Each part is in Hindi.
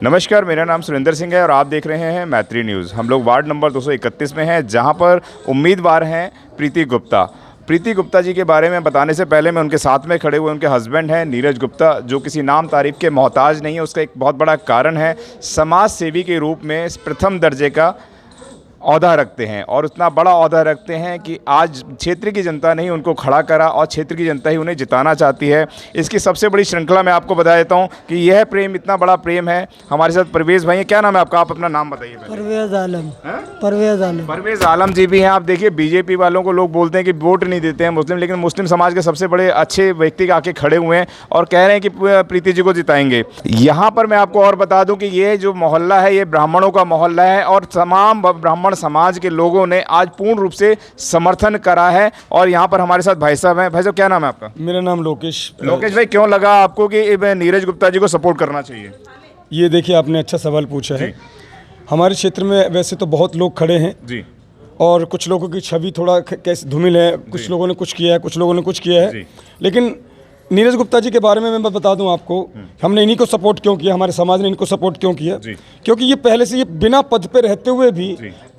नमस्कार, मेरा नाम सुरेंद्र सिंह है और आप देख रहे हैं मैत्री न्यूज़। हम लोग वार्ड नंबर 231 में हैं, जहां पर उम्मीदवार हैं प्रीति गुप्ता। प्रीति गुप्ता जी के बारे में बताने से पहले मैं उनके साथ में खड़े हुए उनके हस्बैंड हैं नीरज गुप्ता, जो किसी नाम तारीफ के मोहताज नहीं है। उसका एक बहुत बड़ा कारण है, समाज सेवी के रूप में प्रथम दर्जे का औहदा रखते हैं और उतना बड़ा औहदा रखते हैं कि आज क्षेत्र की जनता ने ही उनको खड़ा करा और क्षेत्र की जनता ही उन्हें जिताना चाहती है। इसकी सबसे बड़ी श्रृंखला मैं आपको बता देता हूं कि यह प्रेम इतना बड़ा प्रेम है। हमारे साथ परवेज़ भाई हैं। क्या नाम है आपका? आप अपना नाम बताइए। परवेज़ आलम। परवेज़ आलम। परवेज़ आलम जी भी हैं। आप देखिए, बीजेपी वालों को लोग बोलते हैं कि वोट नहीं देते हैं मुस्लिम, लेकिन मुस्लिम समाज के सबसे बड़े अच्छे व्यक्ति आके खड़े हुए हैं और कह रहे हैं कि प्रीति जी को जिताएंगे। यहाँ पर मैं आपको और बता दूँ कि ये जो मोहल्ला है ये ब्राह्मणों का मोहल्ला है और तमाम ब्राह्मण समाज के लोगों ने आज पूर्ण रूप से समर्थन करा है। और यहाँ पर हमारे साथ भाई साहब हैं। भाई साहब, क्या नाम है आपका? मेरा नाम लोकेश। लोकेश भाई, क्यों लगा आपको कि नीरज गुप्ता जी को सपोर्ट करना चाहिए? ये देखिए, आपने अच्छा सवाल पूछा है। हमारे क्षेत्र में वैसे तो बहुत लोग खड़े हैं जी, और कुछ लोगों की छवि थोड़ा कैसे धूमिल है। कुछ लोगों ने कुछ किया है, कुछ लोगों ने कुछ किया है, लेकिन नीरज गुप्ता जी के बारे में मैं बता दूं आपको, हमने इन्हीं को सपोर्ट क्यों किया, हमारे समाज ने इनको सपोर्ट क्यों किया, क्योंकि ये पहले से ये बिना पद पे रहते हुए भी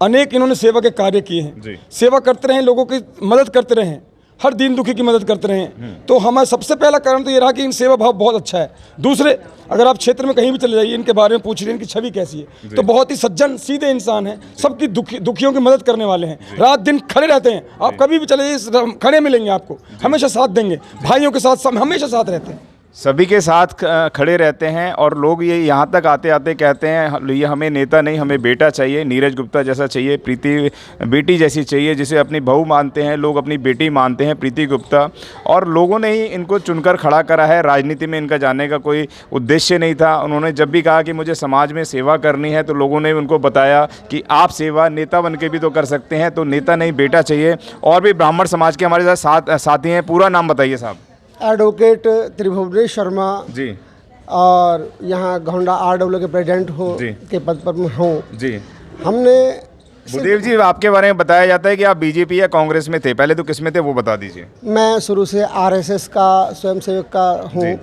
अनेक इन्होंने सेवा के कार्य किए हैं। सेवा करते रहे, लोगों की मदद करते रहे, हर दीन दुखी की मदद करते रहे। तो हमारा सबसे पहला कारण तो ये रहा कि इन सेवा भाव बहुत अच्छा है। दूसरे, अगर आप क्षेत्र में कहीं भी चले जाइए, इनके बारे में पूछ रहे हैं, इनकी छवि कैसी है, तो बहुत ही सज्जन सीधे इंसान हैं, सबकी दुखियों की मदद करने वाले हैं, रात दिन खड़े रहते हैं। आप कभी भी चले जाइए, खड़े मिलेंगे आपको, हमेशा साथ देंगे, भाइयों के साथ हमेशा साथ रहते हैं, सभी के साथ खड़े रहते हैं। और लोग ये यहाँ तक आते आते कहते हैं, ये हमें नेता नहीं, हमें बेटा चाहिए, नीरज गुप्ता जैसा चाहिए, प्रीति बेटी जैसी चाहिए, जिसे अपनी बहू मानते हैं लोग, अपनी बेटी मानते हैं प्रीति गुप्ता। और लोगों ने ही इनको चुनकर खड़ा करा है। राजनीति में इनका जाने का कोई उद्देश्य नहीं था। उन्होंने जब भी कहा कि मुझे समाज में सेवा करनी है, तो लोगों ने उनको बताया कि आप सेवा नेता बन के भी तो कर सकते हैं, तो नेता नहीं, बेटा चाहिए। और भी ब्राह्मण समाज के हमारे साथ साथी हैं। पूरा नाम बताइए साहब। एडवोकेट त्रिभुवनेश शर्मा जी, और यहाँ घोंडा RW के प्रेसिडेंट हो के पद पर हूँ जी। हमने भूदेव जी, आपके बारे में बताया जाता है कि आप बीजेपी या कांग्रेस में थे, पहले तो किस में थे वो बता दीजिए। मैं शुरू से RSS का स्वयंसेवक का हूँ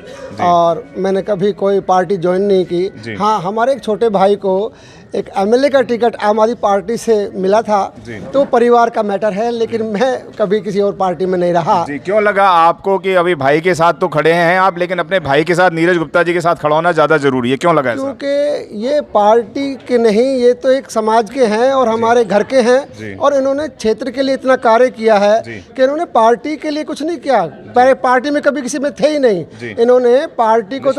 और मैंने कभी कोई पार्टी ज्वाइन नहीं की। हाँ, हमारे एक छोटे भाई को एक MLA का टिकट आम आदमी पार्टी से मिला था, तो परिवार का मैटर है, लेकिन मैं कभी किसी और पार्टी में नहीं रहा जी। क्यों लगा आपको कि अभी भाई के साथ तो खड़े हैं आप, लेकिन अपने भाई के साथ नीरज गुप्ता जी के साथ खड़ा होना ज़्यादा जरूरी है? क्यों लगा ऐसा? क्योंकि ये पार्टी के नहीं, ये तो एक समाज के हैं और हमारे घर के हैं, और इन्होंने क्षेत्र के लिए इतना कार्य किया है कि इन्होंने पार्टी के लिए कुछ नहीं किया। पहले पार्टी में कभी किसी में थे ही नहीं। इन्होंने पार्टी को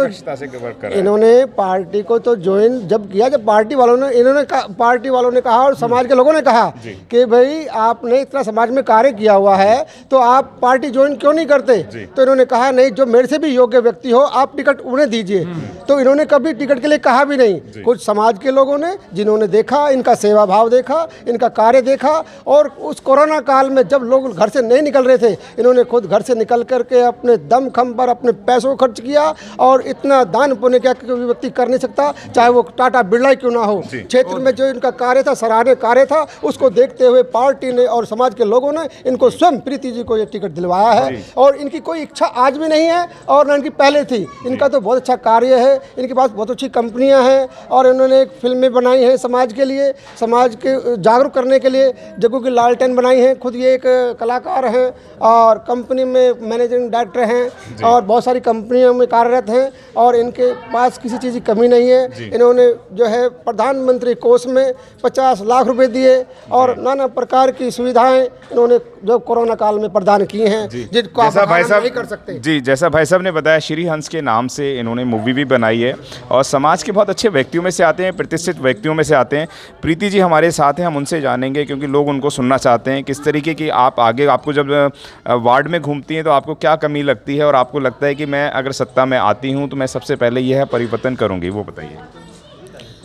तो ज्वाइन जब किया, जब पार्टी वालों पार्टी वालों ने कहा और समाज के लोगों ने कहा कि भाई आपने इतना समाज में कार्य किया हुआ है, तो आप पार्टी ज्वाइन क्यों नहीं करते? तो इन्होंने कहा नहीं, जो मेरे से भी योग्य व्यक्ति हो आप टिकट उन्हें दीजिए। तो इन्होंने कभी टिकट के लिए कहा भी नहीं। कुछ समाज के लोगों ने, जिन्होंने देखा, इनका सेवा भाव देखा, इनका कार्य देखा, और उस कोरोना काल में जब लोग घर से नहीं निकल रहे थे, इन्होंने खुद घर से निकल करके अपने दम खम पर अपने पैसों खर्च किया। और इतना दान पुण्य क्या कोई व्यक्ति कर नहीं सकता, चाहे वो टाटा बिरला क्यों ना हो। क्षेत्र में जो इनका कार्य था, सराहनीय कार्य था, उसको देखते हुए पार्टी ने और समाज के लोगों ने इनको स्वयं प्रीति जी को ये टिकट दिलवाया है। और इनकी कोई इच्छा आज भी नहीं है और न इनकी पहले थी। इनका तो बहुत अच्छा कार्य है, इनके पास बहुत अच्छी कंपनियां हैं और इन्होंने एक फिल्में बनाई हैं समाज के लिए, समाज के जागरूक करने के लिए। जग्गू की लालटेन बनाई है, खुद ये एक कलाकार हैं और कंपनी में मैनेजिंग डायरेक्टर हैं और बहुत सारी कंपनियों में कार्यरत हैं, और इनके पास किसी चीज़ की कमी नहीं है। इन्होंने जो है प्रधानमंत्री कोष में 50 लाख रुपए दिए और नाना प्रकार की सुविधाएं इन्होंने जो कोरोना काल में प्रदान की हैं, जिनको आप नहीं कर सकते जी। जैसा भाई साहब ने बताया, श्री हंस के नाम से इन्होंने मूवी भी बनाई है और समाज के बहुत अच्छे व्यक्तियों में से आते हैं, प्रतिष्ठित व्यक्तियों में से आते हैं। प्रीति जी हमारे साथ हैं, हम उनसे जानेंगे क्योंकि लोग उनको सुनना चाहते हैं। किस तरीके की आप आगे, आपको जब वार्ड में घूमती हैं तो आपको क्या कमी लगती है और आपको लगता है कि मैं अगर सत्ता में आती हूँ तो मैं सबसे पहले यह परिवर्तन करूँगी, वो बताइए।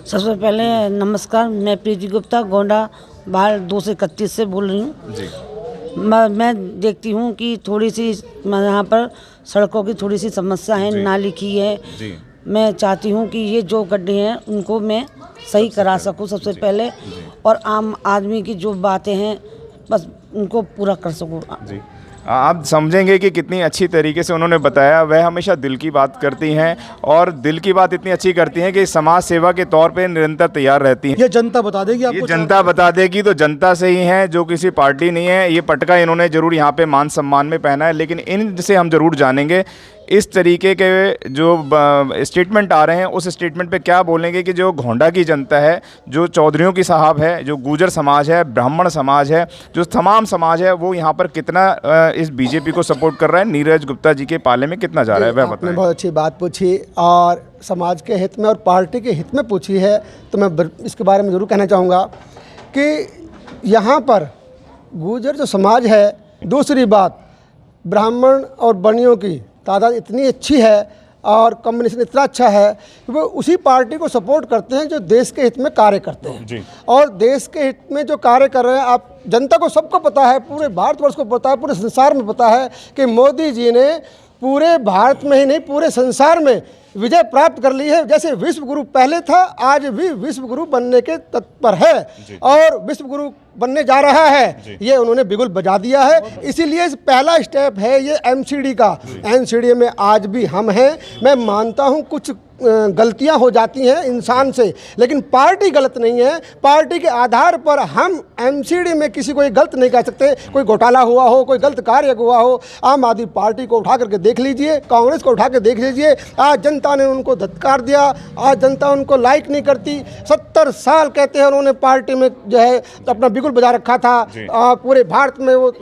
सबसे पहले नमस्कार, मैं प्रीति गुप्ता गोंडा वार्ड 231 से बोल रही हूँ जी। मैं देखती हूँ कि थोड़ी सी यहाँ पर सड़कों की थोड़ी सी समस्या है, नाली की है जी। मैं चाहती हूँ कि ये जो गड्ढे हैं उनको मैं सही करा सकूँ सबसे पहले, और आम आदमी की जो बातें हैं बस उनको पूरा कर सकूँ जी। आप समझेंगे कि कितनी अच्छी तरीके से उन्होंने बताया। वह हमेशा दिल की बात करती हैं और दिल की बात इतनी अच्छी करती हैं कि समाज सेवा के तौर पे निरंतर तैयार रहती हैं। ये जनता बता देगी ये आपको। जनता बता देगी, तो जनता से ही है, जो किसी पार्टी नहीं है। ये पटका इन्होंने जरूर यहाँ पे मान सम्मान में पहना है, लेकिन इनसे हम जरूर जानेंगे इस तरीके के जो स्टेटमेंट आ रहे हैं, उस स्टेटमेंट पे क्या बोलेंगे कि जो गोंडा की जनता है, जो चौधरियों की साहब है, जो गुर्जर समाज है, ब्राह्मण समाज है, जो तमाम समाज है, वो यहाँ पर कितना इस बीजेपी को सपोर्ट कर रहा है, नीरज गुप्ता जी के पाले में कितना जा रहा है, वह आपने बताएं। बहुत अच्छी बात पूछी और समाज के हित में और पार्टी के हित में पूछी है, तो मैं इसके बारे में ज़रूर कहना चाहूँगा कि यहाँ पर गुर्जर जो समाज है, दूसरी बात ब्राह्मण और बनियों की तादाद इतनी अच्छी है और कम्युनिकेशन इतना अच्छा है कि वो उसी पार्टी को सपोर्ट करते हैं जो देश के हित में कार्य करते हैं जी। और देश के हित में जो कार्य कर रहे हैं, आप जनता को सबको पता है, पूरे भारतवर्ष को पता है, पूरे संसार में पता है कि मोदी जी ने पूरे भारत में ही नहीं पूरे संसार में विजय प्राप्त कर ली है। जैसे विश्व गुरु पहले था, आज भी विश्व गुरु बनने के तत्पर है और विश्व गुरु बनने जा रहा है, ये उन्होंने बिगुल बजा दिया है। इसीलिए पहला स्टेप है ये एमसीडी का। एमसीडी में आज भी हम हैं। मैं मानता हूँ कुछ गलतियां हो जाती हैं इंसान से, लेकिन पार्टी गलत नहीं है। पार्टी के आधार पर हम एमसीडी में किसी को ये गलत नहीं कह सकते। कोई घोटाला हुआ हो, कोई गलत कार्य हुआ हो, आम आदमी पार्टी को उठा करके देख लीजिए, कांग्रेस को उठा के देख लीजिए। आज जनता ने उनको धत्कार दिया, आज जनता उनको लाइक नहीं करती। 70 साल कहते हैं उन्होंने पार्टी में जो है अपना बिगुल बजा रखा था, पूरे भारत में वो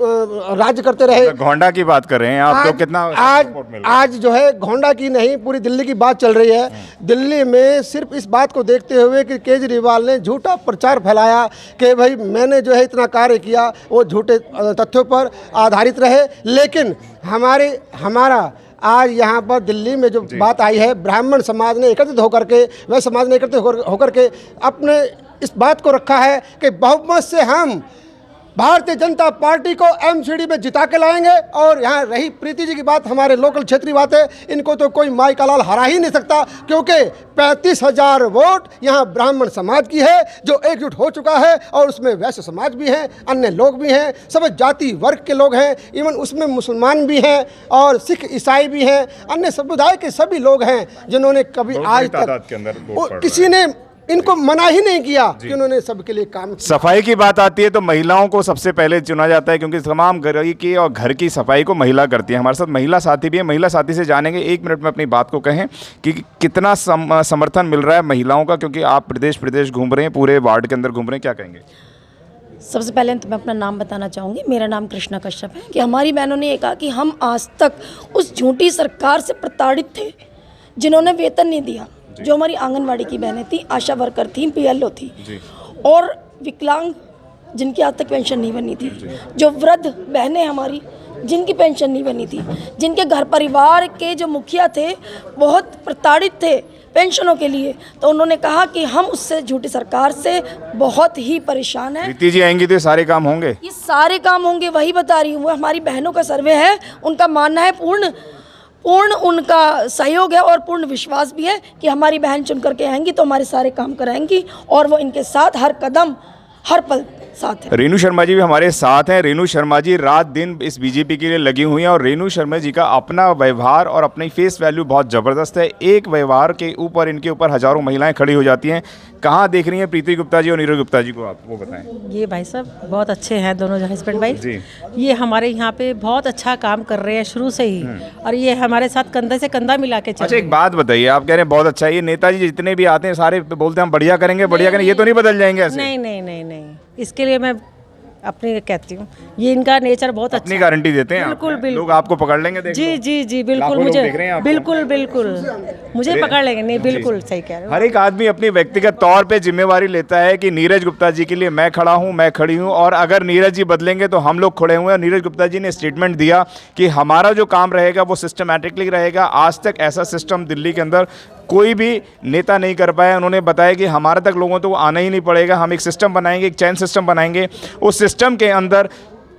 राज्य करते रहे। गोंडा की बात कर रहे हैं आप, तो कितना सपोर्ट मिल रहा है? आज जो है गोंडा की नहीं पूरी दिल्ली की बात चल रही है। दिल्ली में सिर्फ इस बात को देखते हुए कि केजरीवाल ने झूठा प्रचार फैलाया कि भाई मैंने जो है इतना कार्य किया, वो झूठे तथ्यों पर आधारित रहे। लेकिन हमारा आज यहाँ पर दिल्ली में जो बात आई है, ब्राह्मण समाज ने एकत्रित होकर के, वह समाज ने एकत्रित होकर के अपने इस बात को रखा है कि बहुमत से हम भारतीय जनता पार्टी को एमसीडी में जिता के लाएंगे। और यहाँ रही प्रीति जी की बात, हमारे लोकल क्षेत्रीय बात है, इनको तो कोई माई का लाल हरा ही नहीं सकता, क्योंकि 35,000 वोट यहाँ ब्राह्मण समाज की है जो एकजुट हो चुका है। और उसमें वैश्य समाज भी हैं, अन्य लोग भी हैं, सब जाति वर्ग के लोग हैं, इवन उसमें मुसलमान भी हैं और सिख ईसाई भी हैं, अन्य समुदाय के सभी लोग हैं जिन्होंने कभी आज तक किसी ने इनको मना ही नहीं किया कि उन्होंने सबके लिए काम किया। सफाई की बात आती है तो महिलाओं को सबसे पहले चुना जाता है, क्योंकि तमाम घर की और घर की सफाई को महिला करती है। हमारे साथ महिला साथी भी है, महिला साथी से जानेंगे। 1 मिनट में अपनी बात को कहें कि कितना समर्थन मिल रहा है महिलाओं का, क्योंकि आप प्रदेश घूम रहे हैं, पूरे वार्ड के अंदर घूम रहे हैं, क्या कहेंगे? सबसे पहले तो मैं अपना नाम बताना चाहूँगी। मेरा नाम कृष्णा कश्यप है। कि हमारी बहनों ने ये कहा कि हम आज तक उस झूठी सरकार से प्रताड़ित थे जिन्होंने वेतन नहीं दिया। जो हमारी आंगनवाड़ी की बहनें थी, आशा वर्कर थी, पीएलओ थी और विकलांग जिनकी आज तक पेंशन नहीं बनी थी, जो वृद्ध बहनें हमारी जिनकी पेंशन नहीं बनी थी, जिनके घर परिवार के जो मुखिया थे बहुत प्रताड़ित थे पेंशनों के लिए, तो उन्होंने कहा कि हम उससे झूठी सरकार से बहुत ही परेशान हैं। प्रीति जी आएंगी तो ये सारे काम होंगे, ये सारे काम होंगे, वही बता रही हूँ। वो हमारी बहनों का सर्वे है, उनका मानना है, पूर्ण उनका सहयोग है और पूर्ण विश्वास भी है कि हमारी बहन चुन करके आएंगी तो हमारे सारे काम कराएंगी और वो इनके साथ हर कदम हर पल साथ है। रेणु शर्मा जी भी हमारे साथ हैं। रेणु शर्मा जी रात दिन इस बीजेपी के लिए लगी हुई हैं और रेणु शर्मा जी का अपना व्यवहार और अपनी फेस वैल्यू बहुत ज़बरदस्त है। एक व्यवहार के ऊपर इनके ऊपर हज़ारों महिलाएं खड़ी हो जाती हैं। कहाँ देख रही हैं प्रीति गुप्ता जी और नीरज गुप्ता जी को, आप वो बताएं। ये भाई साहब बहुत अच्छे हैं, दोनों हस्बैंड वाइफ जी। ये हमारे यहाँ पे बहुत अच्छा काम कर रहे हैं शुरू से ही, और ये हमारे साथ कंधे से कंधा मिला के चल अच्छा, एक बात बताइए, आप कह रहे हैं बहुत अच्छा है, ये नेताजी जितने भी आते हैं सारे बोलते हैं हम बढ़िया करेंगे, बढ़िया करेंगे, ये तो नहीं बदल जाएंगे ऐसे? नहीं नहीं नहीं नहीं, इसके लिए मैं अपनी कहती हूँ, ये इनका नेचर बहुत अच्छा अपनी गारंटी देते हैं? बिल्कुल बिल्कुल, लोग आपको पकड़ लेंगे? देख जी लो। जी जी बिल्कुल, लाखों लोग मुझे देख रहे हैं आपको। बिल्कुल बिल्कुल मुझे पकड़ लेंगे। नहीं बिल्कुल सही कह रहे हो। हर एक आदमी अपनी व्यक्तिगत तौर पे जिम्मेवारी लेता है कि नीरज गुप्ता जी के लिए मैं खड़ा हूं, मैं खड़ी हूं, और अगर नीरज जी बदलेंगे तो हम लोग खड़े हुए हैं। नीरज गुप्ता जी ने स्टेटमेंट दिया कि हमारा जो काम रहेगा वो सिस्टमैटिकली रहेगा। आज तक ऐसा सिस्टम दिल्ली के अंदर कोई भी नेता नहीं कर पाया। उन्होंने बताया कि हमारे तक लोगों को आना ही नहीं पड़ेगा, हम एक सिस्टम बनाएंगे, एक चैन सिस्टम बनाएंगे। उस सिस्टम के अंदर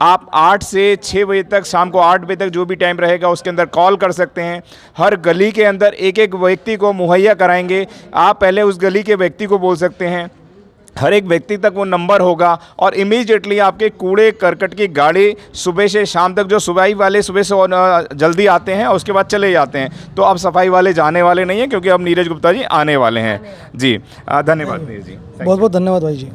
आप 8 से 6 बजे तक, शाम को 8 बजे तक जो भी टाइम रहेगा उसके अंदर कॉल कर सकते हैं। हर गली के अंदर एक एक व्यक्ति को मुहैया कराएंगे। आप पहले उस गली के व्यक्ति को बोल सकते हैं हर एक व्यक्ति तक वो नंबर होगा और इमीडिएटली आपके कूड़े करकट की गाड़ी सुबह से शाम तक, जो सफाई वाले सुबह से जल्दी आते हैं और उसके बाद चले जाते हैं, तो अब सफाई वाले जाने वाले नहीं हैं क्योंकि अब नीरज गुप्ता जी आने वाले हैं। जी धन्यवाद नीरज जी, बहुत बहुत धन्यवाद भाई जी।